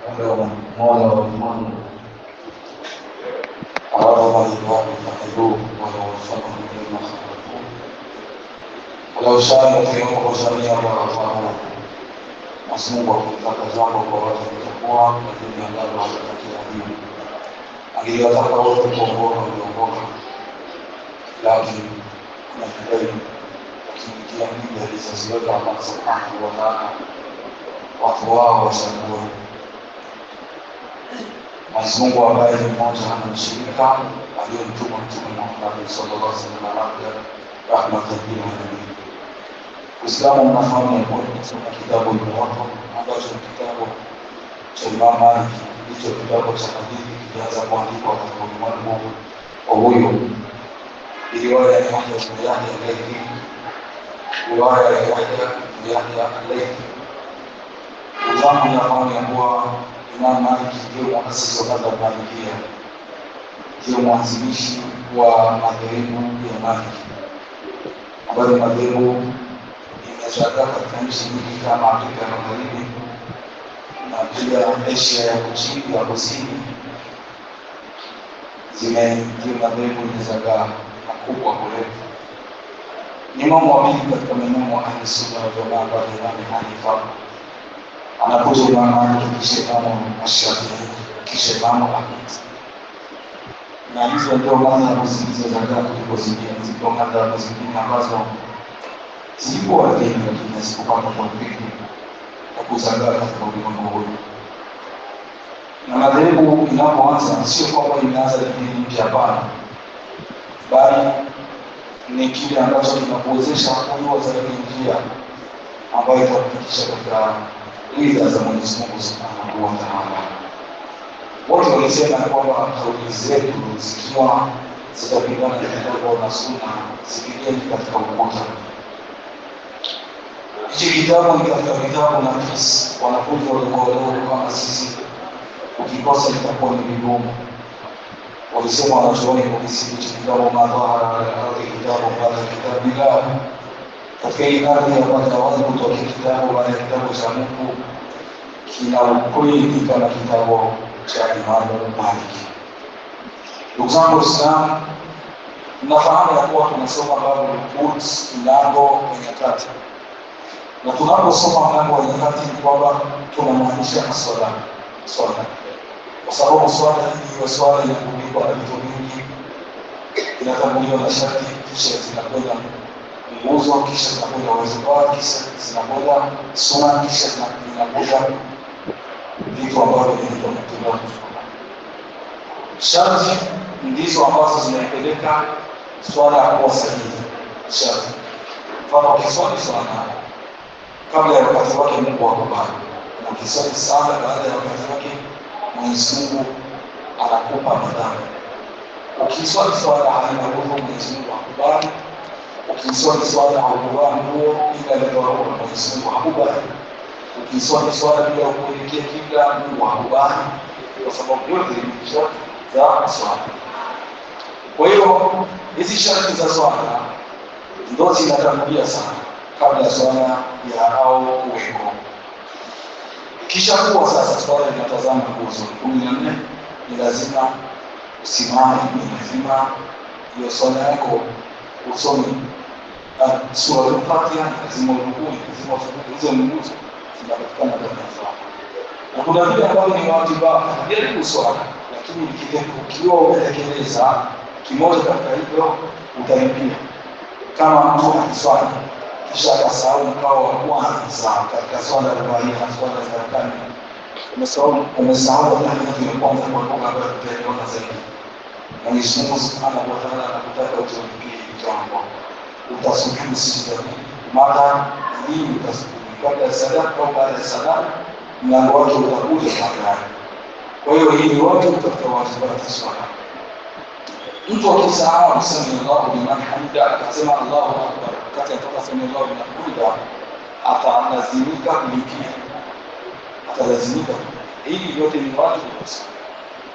مولا والمن أراد الإمام فحلوه ولو وفقه مما خلقوه ولو شاء يطيعه جميعا ورفعه مسموع kutazama kwa watu watakuwa lakini angalau watakia dini angewataka wote kuongoka waliongoka lakini kuna kidai wakiingia miji alizoziweka Allah subhanahu wa ta'ala watu wao wachague Mungu ambaye ni mmoja na mshirika aliyemtuma Mtume Muhammad sallallahu alaihi wasallam rahmatan lil alamin. Uislamu unafahamu ya kwamba kuna kitabu kimoja ambacho ni kitabu cha Imam Malik, hicho kitabu cha hadithi kilianza kuandikwa katika ulimwengu wa huyo. Riwaya ya Yahya al-Laythi, riwaya ya Yahya al-Laythi. Uislamu unafahamu ya kuwa Imam Malik ndio muasisi wa madhhabu Malikia, ndio mwanzilishi wa madhehebu ya Malik, ambayo madhehebu imezagaa katika nchi nyingi kama Afrika ya Magharibi na pia Asia ya kusini. Ndio madhehebu imezagaa makubwa kule. Ni mambo mawili katika maeneo ya Ahli Sunna wal Jamaa ambayo Imam Hanifa anakuja Imam Malik kisha Imam Shafi'i kisha Imam Ahmad, na hizo ndio madhhabu zilizozagaa kuliko zingine. Ziko madhhabu zingine ambazo zilikuwa dini lakini hazikupata tawfiki ya kuzagaa katika ulimwengu huu. Na madhehebu inapoanza sio kwamba inaanza dini mpya, hapana, bali ni kile ambacho kinakuwezesha kuwa zaidi njia ambayo itakufikisha katika ridha za Mwenyezi Mungu Subhanahu wa Ta'ala. Watu walisema kwamba kauli zetu zikiwa zitapingana na kitabu na sunna zikijengwa katika ukuta. Hichi kitabu ni katika vitabu nafisi, wanafunzi walikuwa kama sisi, ukikosa itakuwa ni vigumu. Walisema wanachuoni kukisifu hichi kitabu madhara ya kitabu baada ya kitabu bila katika hii ardhi ya kwanza wazi kutoka kitabu baada ya kitabu cha Mungu kina ukweli kama kitabu cha Imam Malik. Ndugu zangu Waislamu, mnafahamu ya kuwa tunasoma babu al-Quds, mlango wa nyakati, na tunaposoma mlango wa nyakati ni kwamba tunamaanisha swala, kwa sababu swala hii ni swala inayokuwa na vitu vingi, inatanguliwa na sharti, kisha zinakwenda nguzo, kisha zinakwenda wajibu, kisha zinakwenda sunna, kisha zinakwenda vitu ambavyo vinaitwa matendo. Sharti ndizo ambazo zinapeleka swala kuwa sahihi. Sharti kama ukiswali sana kabla ya wakati wake Mungu akubali, na ukiswali sana baada ya wakati wake Mwenyezi Mungu anakupa madhambi. Ukiswali swala haina nguvu, Mwenyezi Mungu akubali. Ukiswali swala haukuvaa nguo ila ndio Mwenyezi Mungu hakubali. Ukiswali swala bila kuelekea kibla Mungu hakubali, kwa sababu yote ni sharti za swala. Kwa hiyo hizi sharti za swala ndio zinatangulia sana kabla ya swala ya au uweko. Kisha kuwa sasa swala inatazama nguzo 14, ni lazima usimame, ni lazima hiyo swala yako usome sura al-Fatiha, lazima urukuu, lazima ufanye hizo nguzo zinapatikana ndani ya swala. Na kuna vile ambavyo ni wajibu hadi kuswali, lakini ukiwa umetekeleza kimoja katika hivyo utalipia. Kama mtu akiswali kisha akasahau mkao wa kwanza katika swala ya swala za rakani, umesahau tahiyatu ya kwanza kwa sababu tutaiona zaidi. Mwenyezi Mungu Subhanahu wa Ta'ala anakutaka utumikie jambo. Utasujudu sijda mara hii, utasujudu kabla ya sala au baada ya sala, mlango wake utakuja baadaye. Kwa hiyo hii ni watu katika wajibu swala. Mtu akisahau kusema Allahu liman hamida, akasema Allahu akbar wakati atakasema Allahu liman hamida, atalazimika kulipia, atalazimika. Hii yote ni wajibu.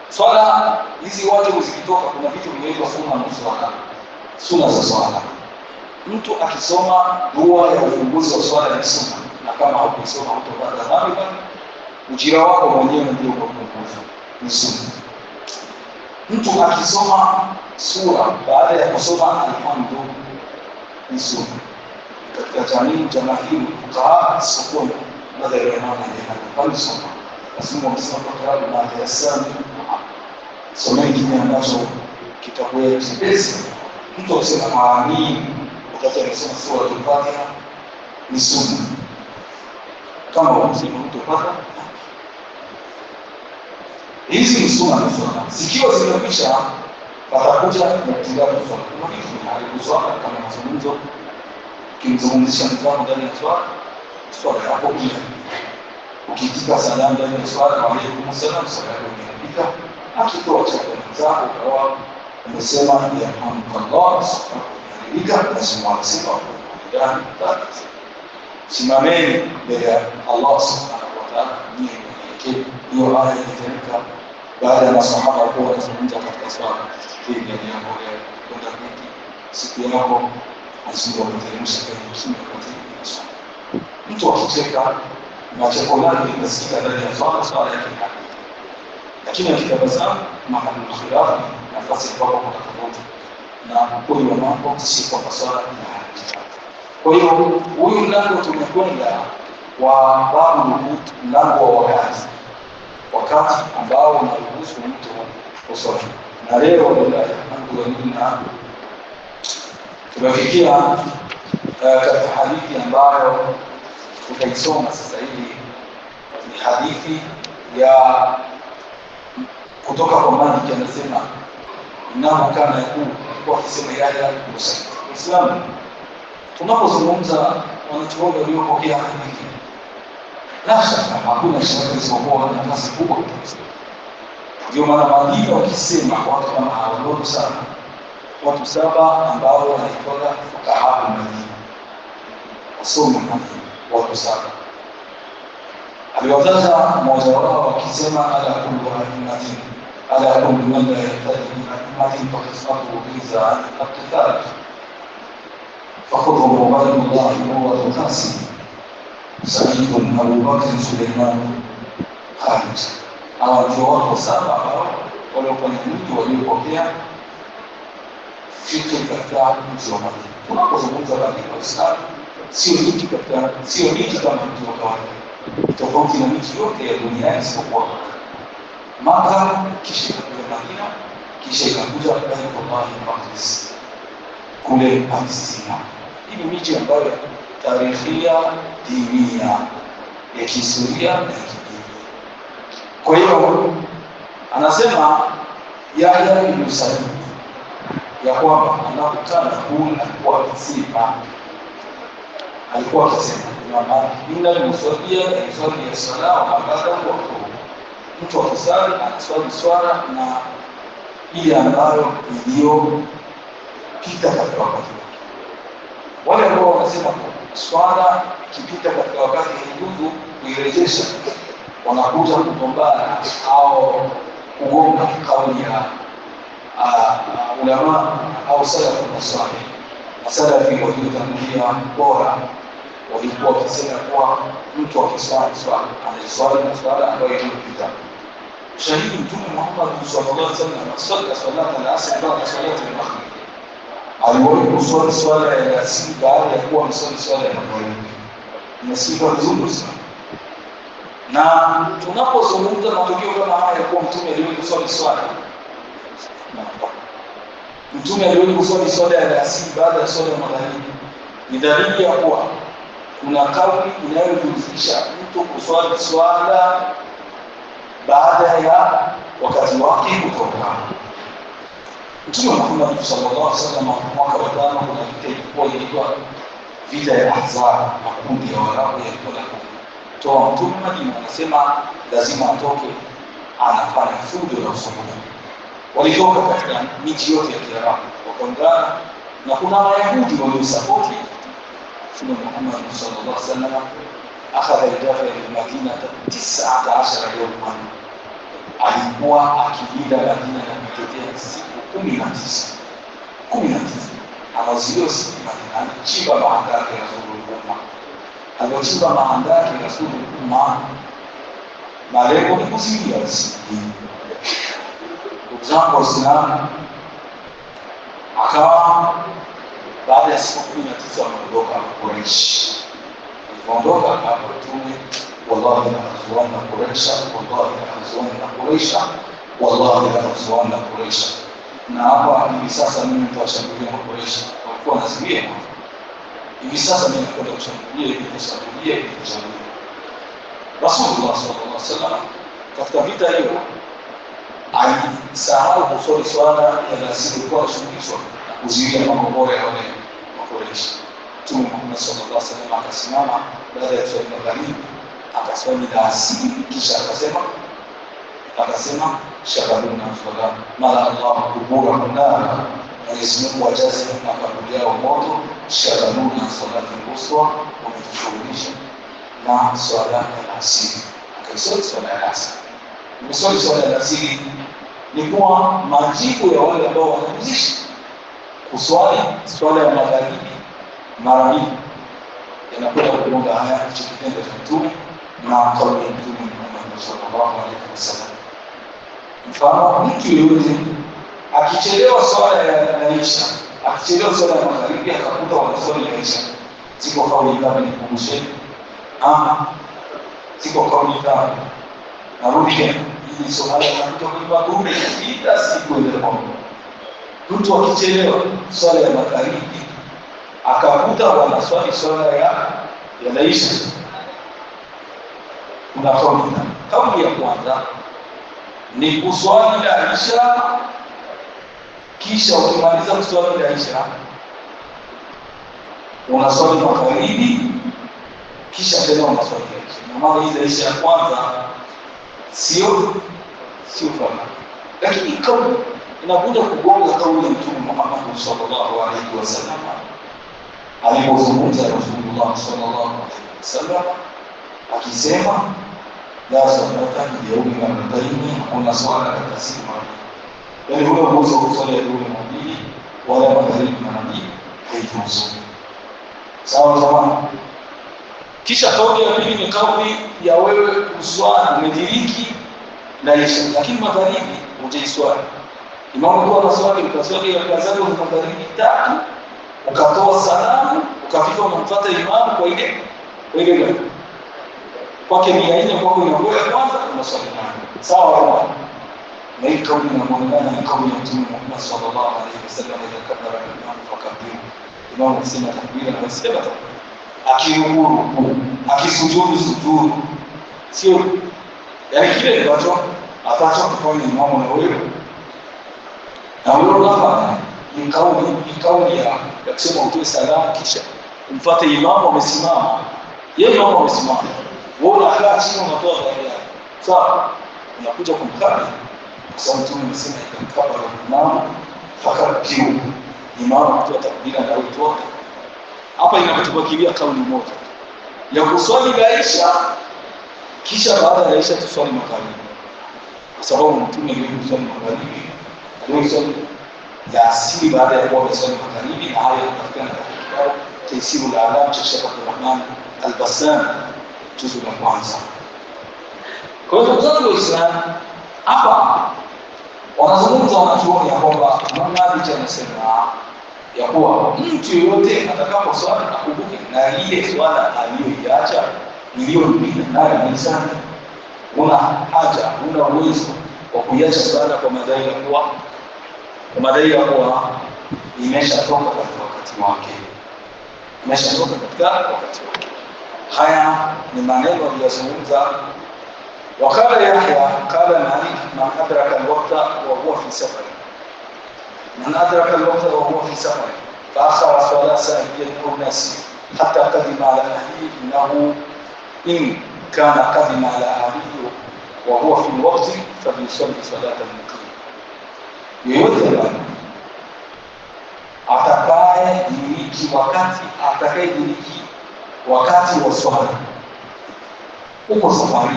Swala hizi wajibu zikitoka, kuna vitu vinaitwa sunna na swala. Sunna za swala, mtu akisoma dua ya ufunguzi wa swala ni sunna, na kama hakusoma utapata dhambi. ujira wako mwenyewe ndio kupunguza. Ni sunna. Mtu akisoma sura baada ya kusoma alhamdu ni sunna. Katika jamii fuqaha sokoni madhara ya maana ya hali soma. Lazima msoma kwa baada ya sana. Someni kile ambacho kitakuwa kipesi. Mtu akisema amin wakati anasoma sura al-Fatiha ni sunna. Kama unasema mtu paka hizi ni sunna za swala. Zikiwa zimekwisha patakuja mtindo wa swala. Kuna kitu kinaharibu kama mazungumzo kimzungumzisha mtazamo ndani ya swala hapo pia. Ukitika salamu ndani ya swala wa alaykum salaam, swala yako inapita. Akitoa chakula zako kwa umesema ya Allah subhanahu lazima wasema ndani tatu. Simameni mbele ya Allah subhanahu wa ta'ala ni hiyo aya inateremka baada ya masahaba kuwa wanazungumza katika swala. Hii ni jambo la kwenda kiti siku yako asiye kuteremsha kwenye msingi wa swala. Mtu akicheka na cheko lake linasikika ndani ya swala yake. Lakini akitabasamu mahali khilafu nafasi kwa tofauti na kweli wa mambo si kwa swala ya. Kwa hiyo huyu mlango tumekwenda wa babu mlango wa wakati ambao unaruhusu mtu kusoma. Na leo alhamdulillah tumefikia katika hadithi ambayo tutaisoma sasa hivi. Ni hadithi ya kutoka kwa Malik anasema inao kana kwa kusema yale Uislamu. Tunapozungumza wanachuoni waliopokea hadithi la shaka hakuna shaka isipokuwa na nafasi kubwa. Ndio maana Madina wakisema watu kama hao sana, watu 7 ambao wanaitwa fuqaha Madina, wasomi watu 7. Aliwataja mmoja wao akisema ala kullu Madina, ala kullu man la yahtaji Madina fakisatu biza al-qital فخذوا عباد الله هو القاسم سعيد أبو بكر سليمان خالد. Hawa ndio watu 7 ambao waliofanya mtu waliopokea fikra katika mji wa Madina. Tunapozungumza katika Uislamu sio miji kama mji wa kawaida, tofauti na miji yote ya dunia isipokuwa Makka, kisha Madina, kisha ikakuja Baitullah al-Maqdis kule Palestina. Hii ni miji ambayo tarihia, dinia, ya kihistoria na kidini. Kwa hiyo anasema Yahya ibn Sa'id ya kwamba anakutana huyu alikuwa akisema kwamba inna musawia ya sala wa baada ya mtu akisali anaswali swala na ile ambayo iliyopita katika wakati. Wale ambao wanasema swala ikipita katika wakati haijuzu kuirejesha, wanakuja kugombana au kugonga kauli ya ulama au salafu na swali. Masalafi waliotangulia bora walikuwa wakisema kwa mtu akiswali swala anaswali na swala ambayo ilipita. Shahidi Mtume Muhammad sallallahu alaihi wasallam sallallahu alaihi wasallam baada ya salati al-maghrib aliwahi kuswali swala ya asili baada ya kuwa mswali swala ya maghrib. Ni sifa nzuri sana. Na tunapozungumza matukio kama haya kwa Mtume aliwahi kuswali swala, Mtume aliwahi kuswali swala ya asili baada ya swala ya maghrib, ni dalili ya kuwa kuna kauli inayodhihirisha mtu kuswali swala baada ya wakati wake kutoka. Mtume Muhammad sallallahu alaihi wasallam mwaka wa 5 kuna vita ilikuwa vita ya Ahzab, makundi ya Waarabu yalikuwa kutoa Mtume Madina, anasema lazima atoke, anafanya fujo na usumbufu. Walitoka katika miji yote ya Kiarabu wakaungana, na kuna Wayahudi waliosapoti Mtume Muhammad sallallahu alaihi wasallam. Akhadha idafa ya Madina 19 yawman, alikuwa akilinda Madina na kutetea siku 19 anazio siku Madina, chimba mahandaki ya Rasulullah. Alichimba mahandaki ya Rasulullah malengo ni kuzuia riziki. Ndugu zangu Waislamu, akawa baada ya siku 19 ameondoka Quraysh. Alipoondoka hapo Mtume, wallahi la akhzuana Quraysh, wallahi la akhzuana Quraysh, wallahi la akhzuana Quraysh. Na hapa hivi sasa mimi nitashambulia Quraysh. Walikuwa wanasikia hivi sasa mimi nakwenda kushambulia hivi kushambulia. Rasulullah sallallahu alaihi wasallam katika vita hiyo alisahau kusali swala ya lazima kwa kushughulishwa kuzuia makombora ya wale Quraysh. Mtume Muhammad sallallahu alaihi wasallam akasimama baada ya swala magharibi akaswali lazima, kisha akasema shabaluna swala mala Allah kubura kunara, Mwenyezi Mungu ajaze makaburi yao moto, shabaluna salati al-usra, wamejishughulisha na swala ya asili. Akaiswali swala ya asili. Mswali swala ya asili ni kwa majibu ya wale ambao wanajizisha kuswali swala ya magharibi mara mbili, yanakwenda kugonga haya kitendo cha Mtume na kauli ya Mtume Muhammad sallallahu alaihi wasallam. Mfano, mtu yeyote akichelewa swala ya Isha, akichelewa swala ya magharibi akakuta wanaswali ya Isha, ziko kauli kama ni kumsheni ziko kauli kama narudi ili swala ya kutoka kila siku ile kwa mtu akichelewa swala ya magharibi akakuta wanaswali swala ya Isha, kuna kauli ya kwanza ni kuswali ya Isha, kisha ukimaliza kuswali ya Isha unaswali magharibi, kisha tena unaswali ya Isha. Na maana ile Isha ya kwanza sio fana, lakini kauli inakuja kugonga kauli ya Mtume Muhammad sallallahu alaihi wasallam alipozungumza Rasulullah sallallahu alaihi wasallam akisema la salata yaumi marataini, kuna swala katika siku moja. Yaani huyo mmoja kuswali ya dhuhuri mara mbili wala magharibi mara mbili haijuzu. Sawa sawa. Kisha kauli ya pili ni kauli ya wewe kuswali umediriki na Isha, lakini magharibi hujaiswali. Imamu kwa swali ukaswali ya kwanza magharibi 3, ukatoa salamu, ukafika unamfuata imamu kwa ile kwake ni aina kwako inakuwa ya kwanza unaswali nayo. Sawa sawa. Na hii kauli inaonekana ni kauli ya Mtume Muhammad sallallahu alaihi wasallam, kabla imamu fakabiri. Imamu akisema takbira na wasema akirukuu, akisujudu, sio yaani kile ambacho kufanya imamu na wewe unafanya ni kauli ya kusema utoe salamu kisha umfuate imamu amesimama. Yeye imamu amesimama, wewe unakaa chini unatoa dua. Sawa, unakuja kumkabili kwa sababu Mtume amesema ikamkabili imamu fakabiri, imamu kutoa takbira na utoa. Hapa inatubakilia kauli moja ya kuswali ya Isha, kisha baada ya Isha tuswali magharibi, kwa sababu Mtume aliswali magharibi, aliswali ya asili baada ya kuwa kuswali magharibi, na hayo yanapatikana katika kitabu Taysirul Alam cha Sheikh Abdurrahman Al-Bassam juzu la kwanza. Kwa hiyo ndugu zangu Waislamu, hapa wanazungumza wanachuoni ya kwamba Muhammad anasema ya kuwa mtu yote atakaposwali akumbuke na ile swala aliyoiacha iliyopita nayo maisani. Una haja, una uwezo wa kuiacha swala kwa madai ya kuwa imeshatoka katika wakati wake. Haya ni maneno aliyozungumza. Wakala Yahya qala Malik man adraka al-waqta wa huwa fi safar, من أدرك الوقت وهو في سفر فأخر صلاة ساهيا أو ناسيا حتى قدم على أهله، إنه إن كان قدم على أهله وهو في الوقت فليصلي صلاة المقيم. Yeyote atakayediriki wakati wa swala uko safari,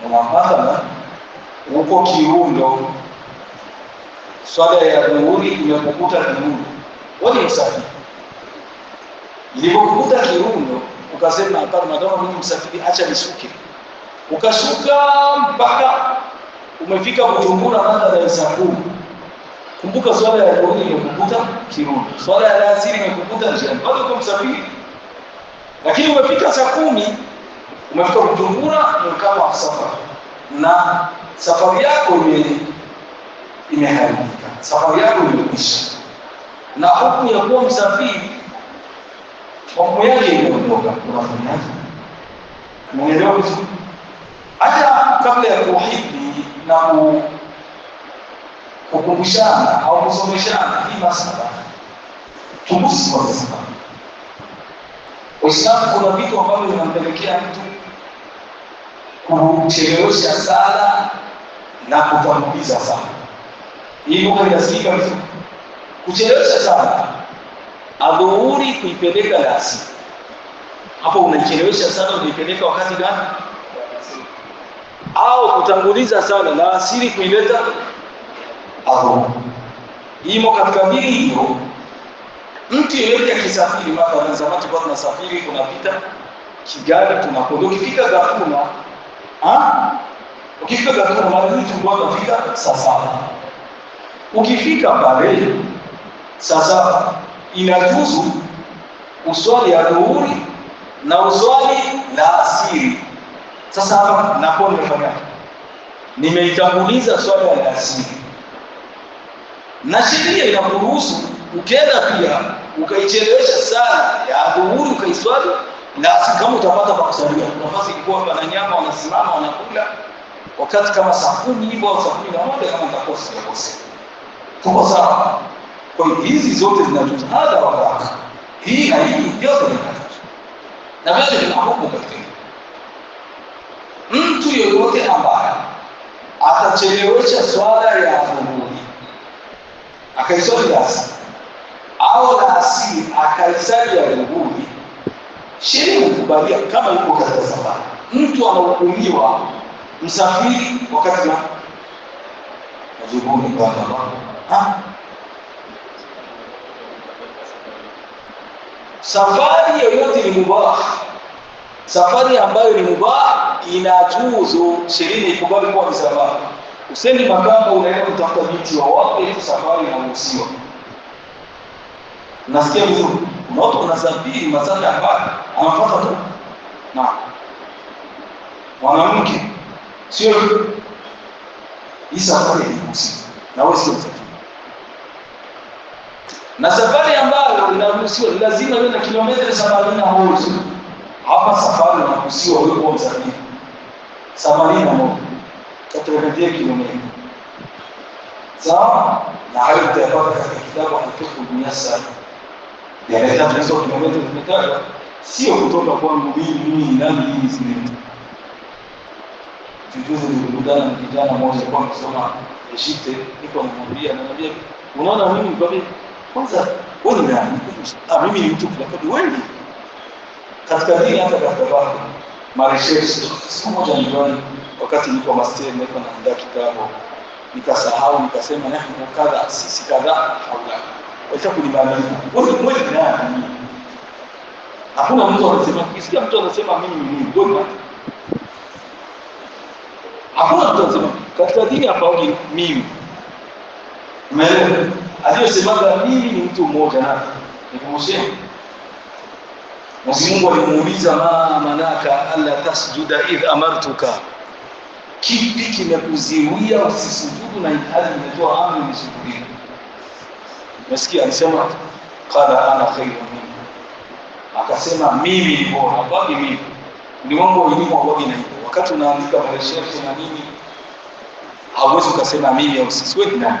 unapata uko Kirundo, swala ya dhuhuri imekukuta Kirundo, wewe msafiri. Ilipokukuta Kirundo ukasema hapana, madama mimi msafiri, acha nishuke ukashuka mpaka umefika Bujumbura baada ya saa 10. Kumbuka swala ya dhuhuri imekukuta Kiruni, swala ya asiri imekukuta njiani, bado uko msafiri. Lakini umefika saa 10, umefika Bujumbura kama safari, na safari yako imeharibika, safari yako imekwisha, na hukumu ya kuwa msafiri hukumu yake imeondoka. Unafanyaje? Umeelewa vizuri? Hata kabla ya kuhidi na kukumbushana au kusomeshana hii masala, tugusi kwa sababu Uislamu kuna vitu ambavyo vinampelekea mtu kuchelewesha sala na kutanguliza sala. Hii lugha inasikika vizuri. Kuchelewesha sala, adhuhuri kuipeleka alasiri. Hapo unaichelewesha sala, unaipeleka wakati gani? Au kutanguliza sala na alasiri kuileta adhuhuri. Imo katika mbili hiyo. Mtu yeyote akisafiri, mathalan zamani kwa tunasafiri tunapita Kigali tunakwenda, ukifika Gatuna ukifika Gatuna mara nyingi tunafika saa 7. Ukifika pale saa 7 inajuzu uswali ya dhuhuri na uswali la asiri. Sasa hapa napo nimefanya, nimeitanguliza swala ya asiri, na sheria inakuruhusu ukienda pia ukaichelewesha sala ya dhuhuri ukaiswali na asiri kama utapata pa kusalia. Nafasi ilikuwa pana nyama wanasimama wanakula wakati kama saa 10 hivyo au saa 11 kama nitakosa kosa. Tuko sawa? Kwa hiyo hizi zote zinatutahadha wakati. Hii na hii yote ni kazi. Na vile tunahukumu katika mtu yeyote ambaye atachelewesha swala ya dhuhuri akaiswali asiri au la asiri akaisali ya dhuhuri, sheria inakubalia kama yuko katika safari. Mtu anahukumiwa msafiri wakati wa dhuhuri kwa sababu safari yoyote ni mubah. Safari ambayo ni mubah inajuzu, sheria ikubali kwa sababu usendi Makamba unaenda kutafuta binti wa wapi, hiyo safari inaruhusiwa. Nasikia vizuri, mtu unasafiri masafa ambayo anafuata tu na mwanamke, sio hii safari inaruhusiwa na wewe sio msafiri. Na safari ambayo inaruhusiwa lazima iwe na kilomita 71. Hapa safari inaruhusiwa wewe kwa msafiri 81 katika kilomita. Sawa? Na hayo tutapata katika kitabu Al-Fiqh Al-Muyassar. Yanaweza hizo kilomita zimetajwa, sio kutoka kwangu mimi nani hii zile. Juzi nilikutana na kijana mmoja kwa kusoma Egypte, niko namwambia unaona mimi kwa vile kwanza wewe ni nani? Mimi ni mtu fulani. Wewe katika dini hata katika baadhi marejesho. Siku moja niliona wakati niko master niko naandaa kitabu, nikasahau nikasema nahnu kadha sisi kadha haula. Wacha kunimaliza. Wewe ni nani? Hakuna mtu anasema, ukisikia mtu anasema mimi ni mdogo, hakuna mtu anasema katika dini hapa mimi. Umeelewa? Aliyosema mimi ni mtu mmoja na nikumshia. Mwenyezi Mungu alimuuliza manaka alla tasjuda idh amartuka, kipi kimekuziwia usisujudu na hali nimetoa amri nisujudie? Nasikia alisema qala ana khairun minhu, akasema mimi ni bora. Bali mimi ni mambo elimu ambayo inaitwa wakati unaandika research na nini, hauwezi ukasema mimi au sisi. Wewe nani?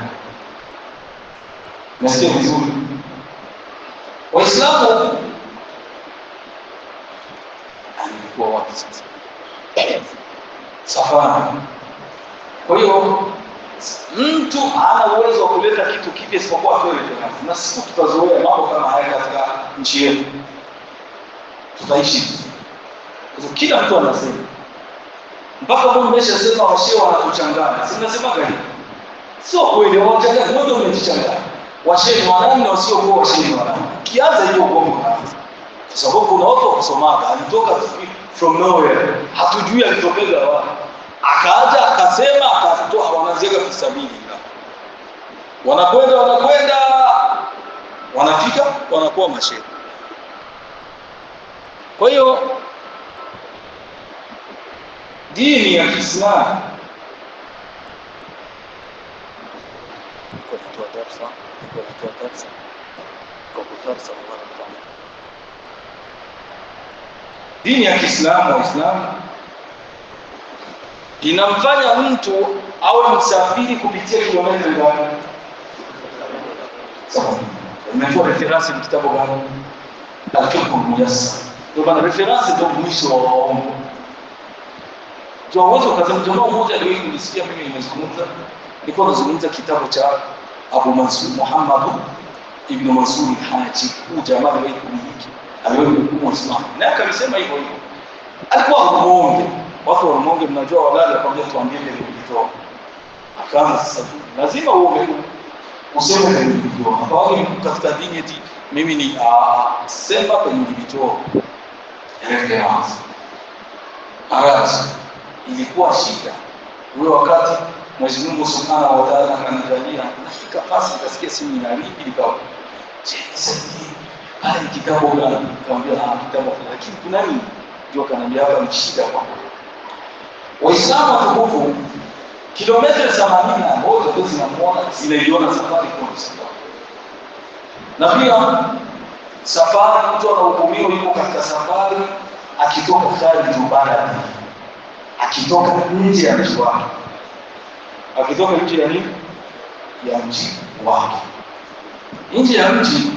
Nasikia vizuri. Waislamu alikuwa wapi sasa? Safari. Kwa hiyo mtu hana uwezo wa kuleta kitu kipya isipokuwa kweli tena. Na siku tutazoea mambo kama haya katika nchi yetu, tutaishi. Kwa kila mtu anasema mpaka mbona umeshasema washio wanatuchanganya. Si nasema gani? Sio kweli, wanachanganya, wote wamejichanganya. Washio wanani na wasio kwa washio wanani. Kianza hiyo kwa mwanzo. Kwa sababu kuna watu wakusomaga alitoka from nowhere, hatujui alitokeza wapi. Akaja akasema, akatoa, wanaziega fisabili, wanakwenda wanafika wanakuwa mashehe. Kwa hiyo dini ya Kiislamu Waislamu inamfanya mtu awe msafiri kupitia kilomita ngapi? Sawa. Umetoa reference ni kitabu gani? Al-Fiqh al-Muyassar. Ndio bana, reference ndio mwisho wa waongo. Tuwaweza kuzungumza jambo moja leo nilisikia mimi nimezungumza. Nilikuwa nazungumza kitabu cha Abu Mansur Muhammad ibn Mansur al-Haji. Huyu jamaa wewe kumiliki. Aliwewe Muislamu. Na akalisema hivyo. Alikuwa muongo. Watu wa muongo mnajua wadada kwambia tuambie ndio kujitoa. Akaanza sasa lazima uombe useme ndio. Hapo katika dini eti mimi ni sema kwenye kujitoa. Reference. Arazi ilikuwa shida. Ule wakati Mwenyezi Mungu Subhanahu wa Ta'ala akanijalia nafika pasi nikasikia simu inarudi ikawa hali kitabu gani? Nikamwambia kitabu, lakini kuna nini? Ndio kanambia hapa ni shida kwa Waislamu watukufu. Kilomita 81 ndio zinamuona zinaiona safari kwa safari. Na pia safari mtu anahukumiwa yuko katika safari akitoka kharij al-balad, akitoka nje ya mji wake, akitoka nje ya nini? Ya mji wake. Nje ya mji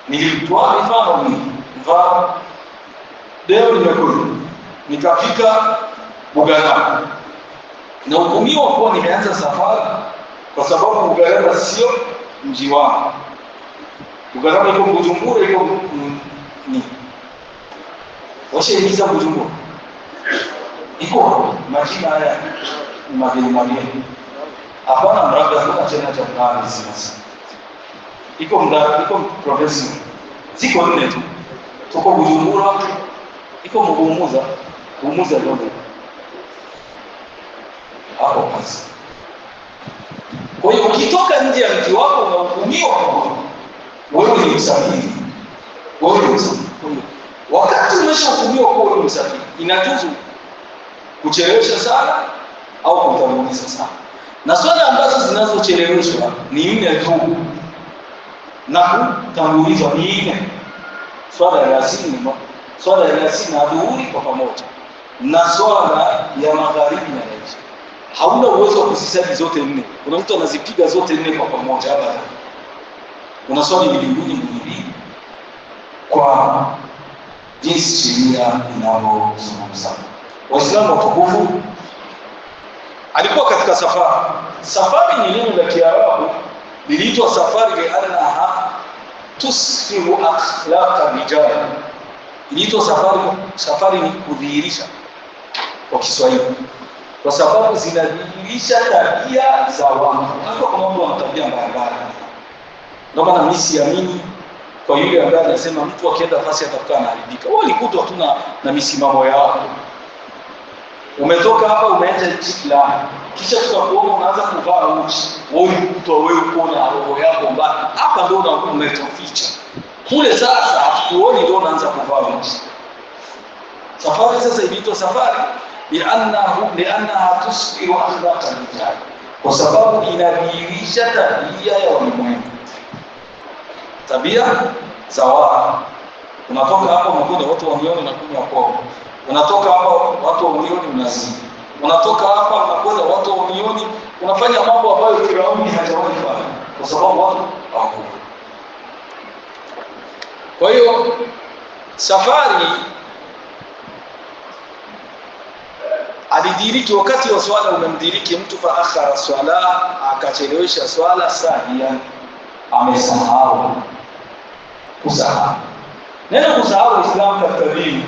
nilitoa mfano mimi. Mfano leo nimekuja nikafika Bugarama. Na hukumiwa kwa nimeanza safari kwa sababu Bugarama sio mji wangu. Bugarama iko Bujumbura, iko ni washaimiza Bujumbura. Iko majina haya mageni. Hapana mradi kuna tena cha plani sasa. Iko province. Ziko nne tu. Tuko Bujumbura, iko Muhumuza ndio. Hapo basi. Kwa hiyo ukitoka nje ya mji wako unahukumiwa wewe ni msafiri. Wakati umeshahukumiwa kwa wewe ni msafiri, inajuzu kuchelewesha sana au kutanguliza sana. Na swala ambazo zinazocheleweshwa ni nne tu. Na kutangulizwa ni nne. Swala ya Yasin na dhuhuri kwa pamoja. Na swala ya magharibi na isha. Hauna uwezo wa kuzisali zote nne. Kuna mtu anazipiga zote nne kwa pamoja hapa. Una swali mbili kwa jinsi sheria inavyozungumza. Waislamu watukufu, alikuwa katika safari. Safari ni neno la Kiarabu liliitwa safari li'annaha tusfiru akhlaqa rijal. Iliitwa safari ni kudhihirisha kwa Kiswahili. Kwa sababu zinadhihirisha tabia za watu. Hata kama mtu ana tabia mbaya, ndio maana mimi siamini kwa yule ambaye anasema mtu akienda fasi atakuwa anaharibika. Wewe ulikutwa tu na misimamo yako. Umetoka hapa umeenda nchi fulani, kisha tukakuona unaanza kuvaa uchi. Wewe ulikutwa wewe uko na roho yako mbaya. Hapa ndio umetoficha. Kule sasa hatukuoni ndio unaanza kuvaa uchi. Safari sasa inaitwa safari li'annaha tusfiru akhlaqa rijal. Kwa sababu inadhihirisha tabia ya walimwengu. Tabia za watu. Unatoka hapo unakuta watu wamioni na kunywa pombe. Unatoka hapa watu wamioni unazini. Unatoka hapa unakuta watu wamioni unafanya mambo ambayo Firauni hajawahi kufanya kwa sababu watu hawako. Kwa hiyo safari alidiriki wakati wa swala umemdiriki mtu fa akhara swala, akachelewesha swala sahiyan, amesahau. Kusahau. Neno kusahau Uislamu katika dini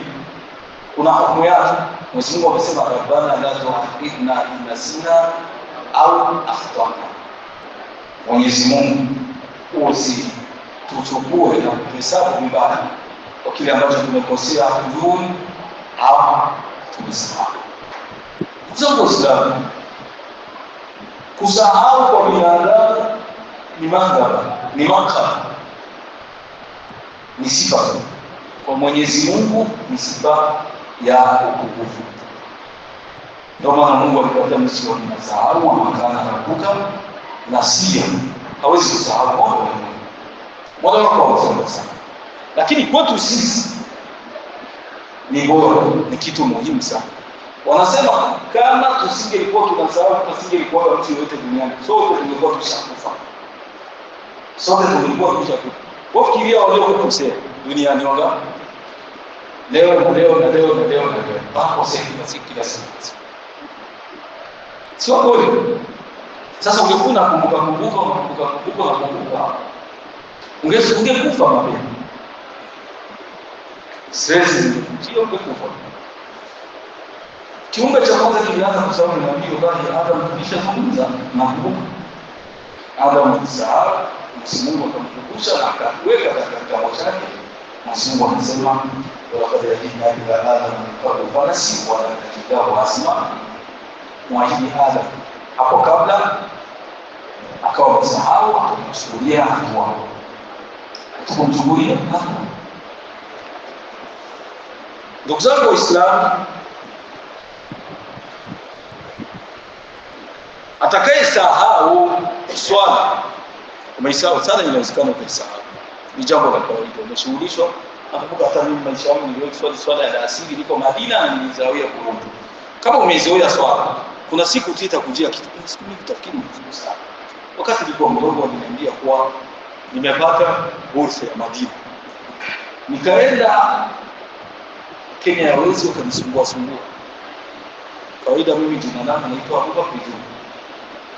kuna hukumu yake. Mwenyezi Mungu amesema Rabbana la tu'akhidhna in nasina au akhtana. Mwenyezi Mungu usituchukue na kuhesabu vibaya kwa kile ambacho tumekosea, hujui au tumesahau. Ndugu Waislamu, kusahau kwa binadamu ni madhara, ni makara, ni sifa. Kwa Mwenyezi Mungu ni sifa ya utukufu. Ndio maana Mungu alikwambia msiwe mnasahau makana rabuka nasiya. Hawezi kusahau mambo ya Mungu. Mola wako anasema sana. Lakini kwetu sisi ni bora, ni kitu muhimu sana. Wanasema kama tusingelikuwa tunasahau, tusingelikuwa mtu yote duniani, sote tungekuwa tushakufa. Sote tungekuwa tushakufa. Wafikiria waliokosea duniani wanga leo na leo na leo na leo na leo. Hapo siku kila siku. Sio kweli. Sasa ungekuwa kumbuka ungekufa mapema. Stress sio ungekufa. Kiumbe cha kwanza kilianza kusahau na nabii bali Adam alishazungumza na kumbuka. Adam alisahau, Mungu akamkumbusha na akaweka katika kitabu chake. Mungu anasema waqad yajina ila Adam qabla falasi wa kitabu asma mwahidi Adam. Hapo kabla akawa msahau, akamchukulia hatua. Tukumchukulia hatua. Ndugu zangu Waislamu, atakayesahau swala, umeisahau sana, inawezekana ukisahau. Ni jambo la kawaida, umeshughulishwa. Nakumbuka hata mimi maisha yangu niliwahi swala ya asili niko Madina na nilizoea kurudi. Kama umezoea swala, kuna siku itakujia kitu, siku mimi utafikiri mzuri sana. Wakati nilikuwa mdogo niliambia kwa nimepata bursa ya Madina. Nikaenda Kenya ya wezi wakanisumbua. Kawaida mimi jina langu naitwa Abubakar Kitu.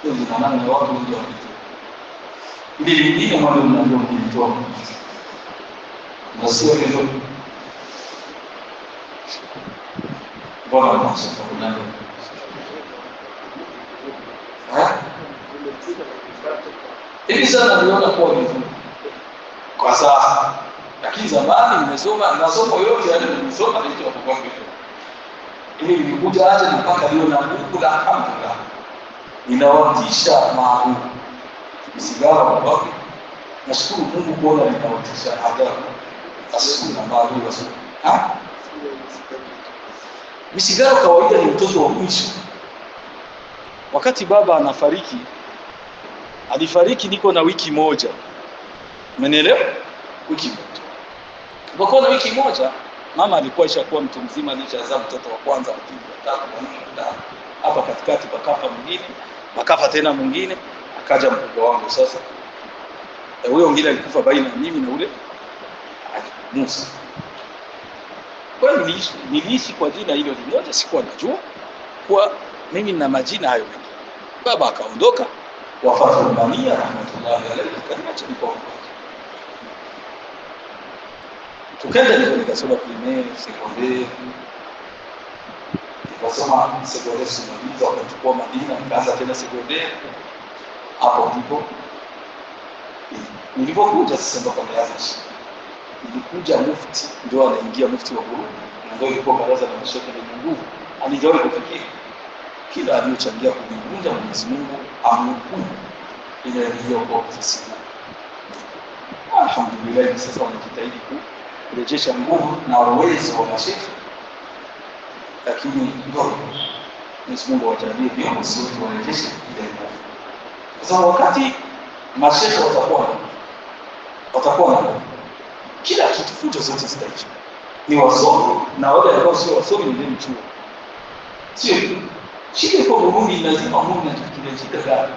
Hiyo jina langu na watu wengi wanajua. Ili lingine mambo mnajua mlitoa. Na sio hivyo. Bwana msifu kuna. Hivi sana niliona kwa hivyo. Kwa sasa. Lakini zamani nimesoma masomo yote yale nilisoma ndio kwa hivyo. Ili nilikuja hata mpaka leo na Mungu la alhamdulillah. Ninawatisha maarufu. Misigara wapi? Nashukuru Mungu kuona ninawatisha ajabu. Asiku na maarufu. Misigara kawaida ni mtoto wa mwisho. Wakati baba anafariki, alifariki niko na wiki moja. Umenielewa? Wiki moja. Kwa wiki moja, mama alikuwa ishakuwa mtu mzima, alishazaa mtoto wa kwanza, wa pili, wa tatu, wa nne. Hapa katikati pakafa mwingine, pakafa tena mwingine, akaja mkubwa wangu sasa. Huyo mwingine alikufa baina ya mimi na ule Musa. Kwa hiyo niliishi kwa jina hilo limoja, sikuwa najua kwa mimi na majina hayo mengi. Baba akaondoka, wafatu Mania rahmatullahi alayhi, kaniacha niko. Tukaenda nikasoma primaire, secondaire. Nikasoma secondaire simamizi, wakachukua Madina, nikaanza tena secondaire. Hapo ndipo nilipokuja sasa ndo kaanza. Nilikuja mufti, ndio anaingia mufti wa Burundi. Ndio ilikuwa baraza la mashaikh la nguvu. Alijawahi kufikia kila aliyochangia kuvunja Mwenyezi Mungu amhukumu ile iliyokuwa ofisi. Alhamdulillah sasa wanajitahidi kurejesha nguvu na uwezo wa mashaikh. Lakini ndio Mwenyezi Mungu awajalie viongozi wote warejeshe ile nguvu. Sasa wakati mashaikh watakuwa na kila kitu, fujo zote zitaisha. Ni wasomi na wale ambao sio wasomi ndio mchuo. Sio shida kwa Burundi, lazima Mungu anatukileta gani?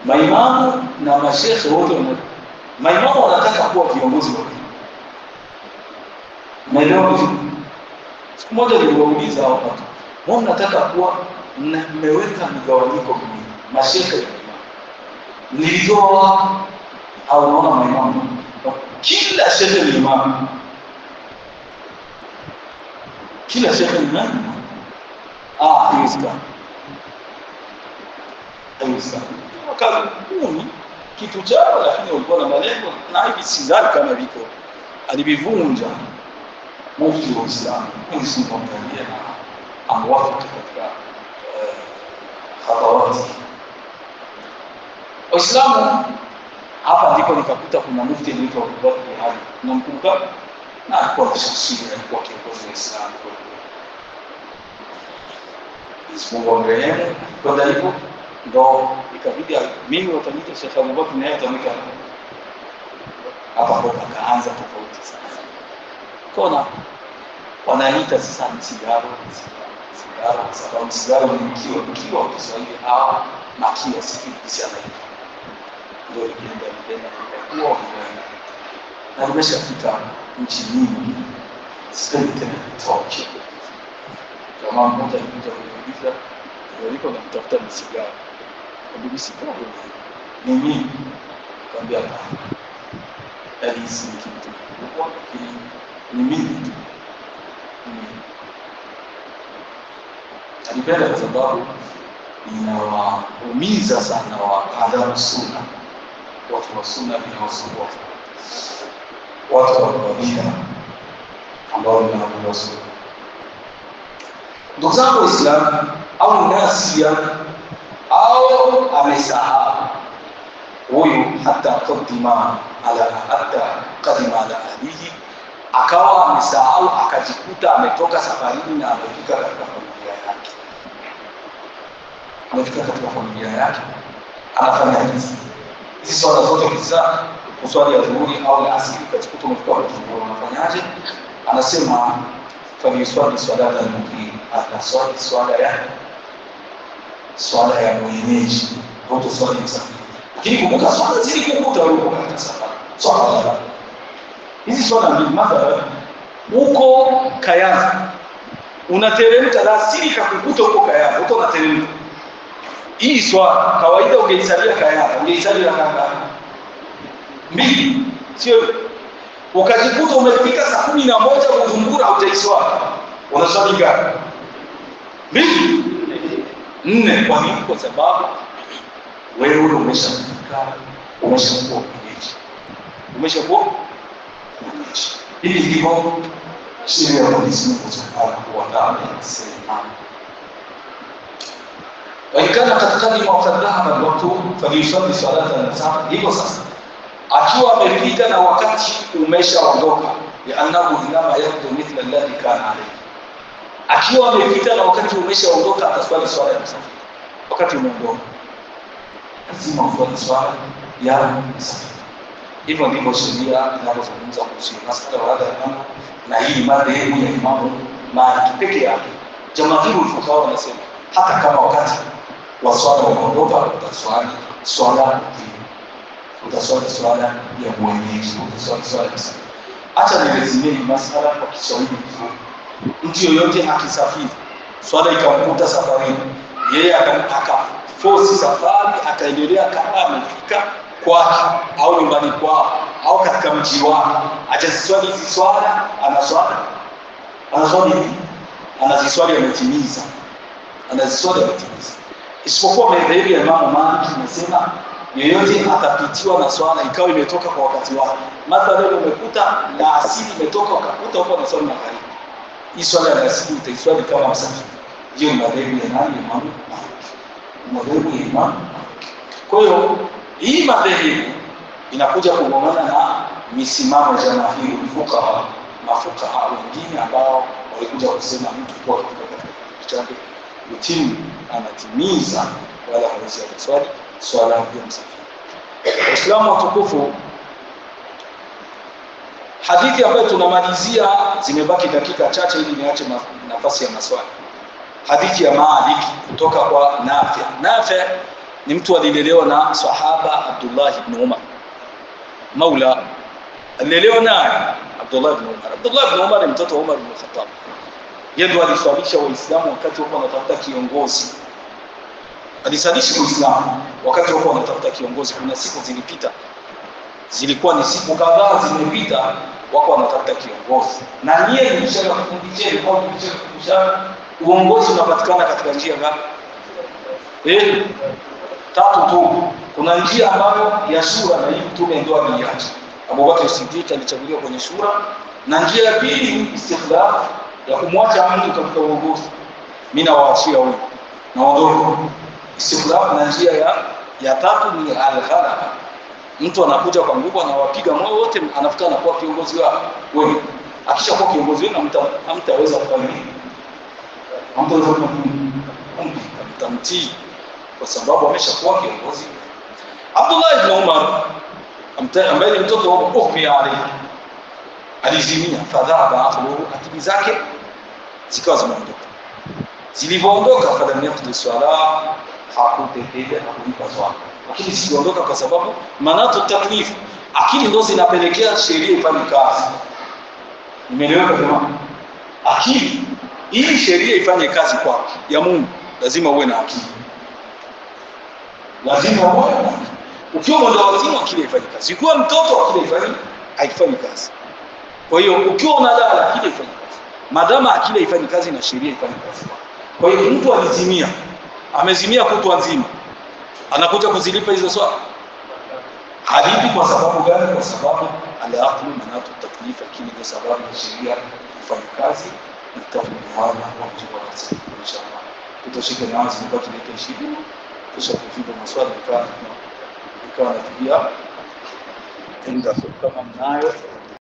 Maimamu na mashekhe wote maimamu wanataka kuwa viongozi wa dini. Maelewa siku moja niliwauliza hao watu, "Mbona mnataka kuwa mmeweka migawanyiko mingi? Mashekhe na maimamu. Nilitoa au naona maimamu kila shekhe ni imamu. Kila shekhe ni nani? Haiwezekani. Wakabuni kitu chao, lakini walikuwa na malengo na hivi sidhani kama viko. Alivivunja mufti wa Uislamu Mwenyezi Mungu amjalie na amwafiki katika khadawati. Waislamu hapa ndipo nikakuta kuna mufti anaitwa Abubakar Ali, namkumbuka, na alikuwa mshahidi, alikuwa kiongozi wa Uislamu kwa Mungu amrehemu. Kwa hivyo ndo ikabidi mimi wataniita Sheikh Abubakar, naye atamika hapa, ndo akaanza tofauti sana. Kona wanaita sasa sigara, kwa sababu sigara ni mkiwa kwa Kiswahili au makiwa, sisi anaita ndio ndio kwa na tumeshafika nchi nyingi, sipendi tena kutoka kama mmoja alikuja kuuliza ndio na kutafuta sigara, ndio sigara ni nini, kaambia hapana, si kitu kubwa, ni mimi alipenda kwa sababu inawaumiza sana wa adhabu sunna. Watu wa sunna ni wasuwa, watu wa kabila ambao ni wasuwa. Ndugu zangu Waislamu, au nasia au amesahau huyu, hata qadima ala ahlihi, akawa amesahau, akajikuta ametoka safarini na amefika katika familia yake. Anafanya hizi swala zote kisa kuswali ya dhuhuri au ya asiri, kajikuta umefika kwa dhuhuri, unafanyaje? Anasema faliswali swala al-muqim, ataswali swala ya mwenyeji, ndio swali msafiri. Lakini kumbuka swala zilikukuta huko katika safari. Swala hizi swala mbili, mathalan uko Kayanza, unateremka na asili kakukuta huko Kayanza, uko unateremka. Hii swala kawaida ungeisalia Kayanza, ungeisalia kanga mbili, sio? Ukajikuta umefika saa 11 Bujumbura hutaiswali, unaswali ngapi? 2 4. Kwa nini? Kwa sababu wewe umeshafika, umeshakuwa mwenyeji. Hivi ndivyo sheria ya Mwenyezi Mungu Subhanahu wa Ta'ala inasema. Wakana katikati mwa dhahaba watu faliswali salata al-asr. Hivyo sasa akiwa amepita na wakati umeshaondoka, ya annahu inama yaqdu mithla alladhi kana alayhi, akiwa amepita na wakati umeshaondoka ataswali swala ya msafiri. Wakati umeondoka lazima ufanye swala ya msafiri. Hivyo ndivyo sheria inazungumza kuhusu masala baada ya mambo, na hii madhehebu ya Imam Malik pekee yake. Jamaahiru fuqaha wanasema hata kama wakati wa swala umeondoka, utaswali swala ya mwenyeji, utaswali swala ya msafiri. Acha nilezimie masala kwa Kiswahili. Mtu yoyote akisafiri, swala ikamkuta safarini, yeye akaforce safari, akaendelea kama amefika kwake au nyumbani kwao au katika mji wake, ajaziswali hizi swala, anaziswali ametimiza, isipokuwa madhehebu ya Imam Malik inasema yeyote atapitiwa na swala ikawa imetoka kwa wakati wake. Mathalan umekuta na asili imetoka, ukakuta huko na swala magharibi, hii swala ya asili utaiswali kama msafiri. Hiyo ni madhehebu ya nani? Imam Malik, madhehebu ya Imam Malik. Kwa hiyo hii madhehebu inakuja kugongana na misimamo ya jamaahiru fuqaha, mafuqaha wengine ambao walikuja kusema mtu kwa katika chake mtimu anatimiza wala hawezi kuswali swala ya msafiri. Waislamu watukufu, hadithi ambayo tunamalizia, zimebaki dakika chache ili niache nafasi ya maswali. Hadithi ya Malik kutoka kwa Nafi ni mtu alilelewa na sahaba Abdullah ibn Umar, maula alilelewa na Abdullah ibn Umar ni mtoto wa Umar ibn Khattab. Yeye aliswalisha Waislamu wakati wao wanatafuta kiongozi. Alisalisha Uislamu wakati wao wanatafuta kiongozi. Kuna siku zilipita, zilikuwa ni siku kadhaa zimepita, wako wanatafuta kiongozi. Na yeye ni mshaka kufundisheni au mshaka uongozi unapatikana katika njia gani? 3 tu. Kuna njia ambayo ya shura, na hii mtume ndio aliacha. Abu Bakr Siddiq alichaguliwa kwenye shura, Na njia ya pili istikhlaf ya kumwacha mtu katika uongozi, mimi nawaachia huyu naondoka. Istikhlaf. Na njia ya tatu ni al-ghalaba, mtu anakuja kwa nguvu, anawapiga moyo wote, anafuta na kuwa kiongozi wao wewe. Akisha kuwa kiongozi wenu hamtaweza kufanya nini? Hamtaweza kumtii kwa sababu ameshakuwa kiongozi. Abdullah ibn Umar ambaye ni mtoto wa Ukhmi alayhi alizimia, fadhaba aqluhu, akili zake zikawa zimeondoka. Zilivyoondoka falam yaqdi swala, hakutekeleza hakulipa swala. Lakini ziliondoka kwa sababu manatu taklif, akili ndio zinapelekea sheria ifanye kazi. Nimeeleweka jamani? Akili, ili sheria ifanye kazi kwa ya Mungu lazima uwe na akili. Lazima uwe na akili. Ukiwa mwanadamu akili haifanye kazi. Ukiwa mtoto akili haifanyi kazi. Kwa hiyo ukiwa unalala akili haifanyi kazi. Madama akili haifanyi kazi na sheria haifanyi kazi. Kwa hiyo mtu alizimia, amezimia kutwa nzima, anakuja kuzilipa hizo swala. Halipi kwa sababu gani? Kwa sababu al-aqlu manatu taklif, akili ndio sababu ya sheria ifanye kazi. Mtafahamu kwa mjibu wa kazi. Inshallah tutoshike naanza mpaka tulete shida, kisha tujibu maswali ikawa na pia kama mnayo